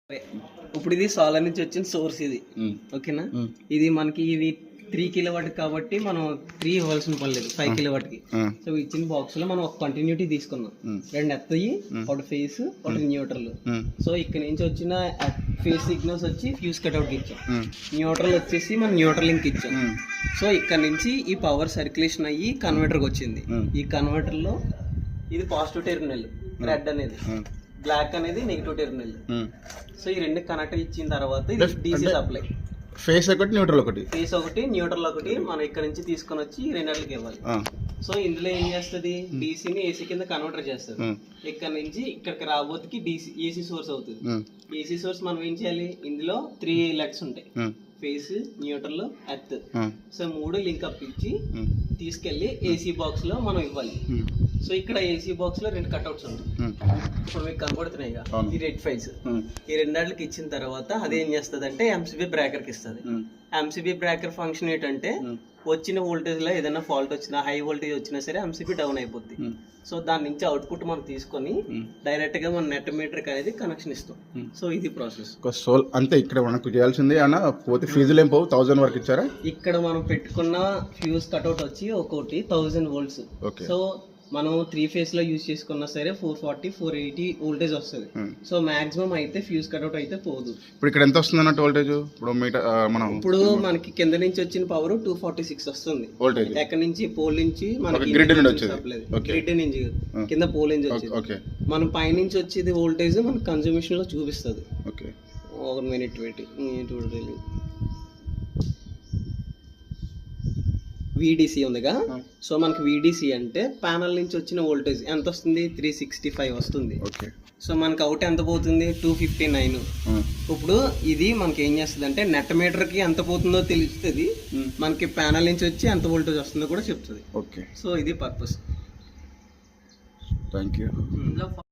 ఇప్పుడు ఇది సోలార్ నుంచి వచ్చిన సోర్స్ ఇది. ఓకేనా, ఇది మనకి ఇది 3 కిలోవాట్ కాబట్టి మనం 3 ఇవ్వాల్సిన పని లేదు 5 కిలోవాట్కి. సో ఇచ్చిన బాక్స్ లో మనం ఒక కంటిన్యూటీ తీసుకున్నాం, 2 ఎత్తయి, ఒకటి ఫేస్, ఒకటి న్యూట్రల్. సో ఇక్కడ నుంచి వచ్చిన ఫేస్ సిగ్నల్స్ వచ్చి ఫ్యూజ్ కట్అవుట్ ఇచ్చాం, న్యూట్రల్ వచ్చేసి మనం న్యూట్రల్ లింక్ ఇచ్చాం. సో ఇక్కడ నుంచి ఈ పవర్ సర్క్యులేషన్ అయ్యి కన్వర్టర్కి వచ్చింది. ఈ కన్వర్టర్ లో ఇది పాజిటివ్ టెర్మినల్, రెడ్ అనేది, బ్లాక్ అనేది నెగిటివ్ టెర్మినల్. సో ఈ రెండు కనెక్ట్ ఇచ్చిన తర్వాత ఇది డీసీ సప్లై. ఫేస్ ఒకటి న్యూట్రల్ ఒకటి, ఫేస్ ఒకటి న్యూట్రల్ ఒకటి మనం ఇక్కడ నుంచి తీసుకొని వచ్చి ఈ రెండింటికి ఇవ్వాలి. సో ఇందులో ఏం చేస్తుంది, డీసీని ఏసీ కింద కన్వర్టర్ చేస్తుంది. ఇక్కడ నుంచి ఇక్కడికి రాబోతుకి డీసీ ఏసీ సోర్స్ అవుతుంది. ఏసీ సోర్స్ మనం ఏం చేయాలి, ఇందులో 3 లెగ్స్ ఉంటాయి, face, neutral, earth. So 3 link up ఇచ్చి తీసుకెళ్లి ఏసీ బాక్స్ లో మనం ఇవ్వాలి. సో ఇక్కడ ఏసీ బాక్స్ లో 2 కట్అవుట్స్ ఉంటాయి, ఇప్పుడు మీకు కనబడుతున్నాయి. ఈ రెడ్ ఫైల్స్ ఈ రెండాళ్ళకి ఇచ్చిన తర్వాత అదేం చేస్తుంది అంటే ఎంసీబీ బ్రేకర్ కి ఇస్తుంది. ఎంసీబీ బ్రేకర్ ఫంక్షన్ ఏంటంటే వచ్చిన వోల్టేజ్ లో ఏదైనా ఫాల్ట్ వచ్చినా, హై వోల్టేజ్ వచ్చినా సరే ఎంసీబీ డౌన్ అయిపోద్ది. సో దాని నుంచి అవుట్పుట్ మనం తీసుకొని డైరెక్ట్ గా మన నెట్ మీటర్ అనేది కనెక్షన్ ఇస్తాం. సో ఇది ప్రాసెస్. అంతే ఇక్కడ మనకు చేయాల్సింది అన్న, పోతే ఫీజులు ఏం పోవు, 1000 వరకు ఇచ్చారా? ఇక్కడ మనం పెట్టుకున్న ఫ్యూజ్ కట్అవుట్ వచ్చి ఒక్కోటి 1000 వోల్ట్స్. సో మనం 3 ఫేస్ లో యూజ్ చేసుకున్నా సరే 440, 480 వోల్టేజ్ వస్తుంది. సో మాక్సిమం అయితే ఫ్యూజ్ కట్అవుట్ అయితే పోదు. ఇప్పుడు ఇక్కడ ఎంత వస్తుంది అన్నట్టు వోల్టేజ్? ఇప్పుడు మనం ఇప్పుడు మనకి కింద నుంచి వచ్చిన పవర్ 246 వస్తుంది వోల్టేజ్. ఎక్కడి నుంచి, పోల్ నుంచి, మనకి గ్రిడ్ నుండి వచ్చేది, గ్రిడ్ నుంచి కింద పోల్ నుంచి వచ్చేది. మనం పై నుంచి వచ్చేది వోల్టేజ్ మనకి కన్జ్యూమేషన్ లో చూపిస్తుంది. Okay, 1 minute wait. విడిసి ఉందిగా. సో మనకి విడిసి అంటే ప్యానల్ నుంచి వచ్చిన వోల్టేజ్ ఎంత వస్తుంది, 365 వస్తుంది. సో మనకి అవుట్ ఎంత పోతుంది, 259. ఇప్పుడు ఇది మనకి ఏం చేస్తుంది అంటే నెట్ మీటర్ కి ఎంత పోతుందో తెలుస్తుంది, మనకి ప్యానల్ నుంచి వచ్చి ఎంత వోల్టేజ్ వస్తుందో కూడా చెప్తుంది. ఓకే, సో ఇది పర్పస్. Thank you.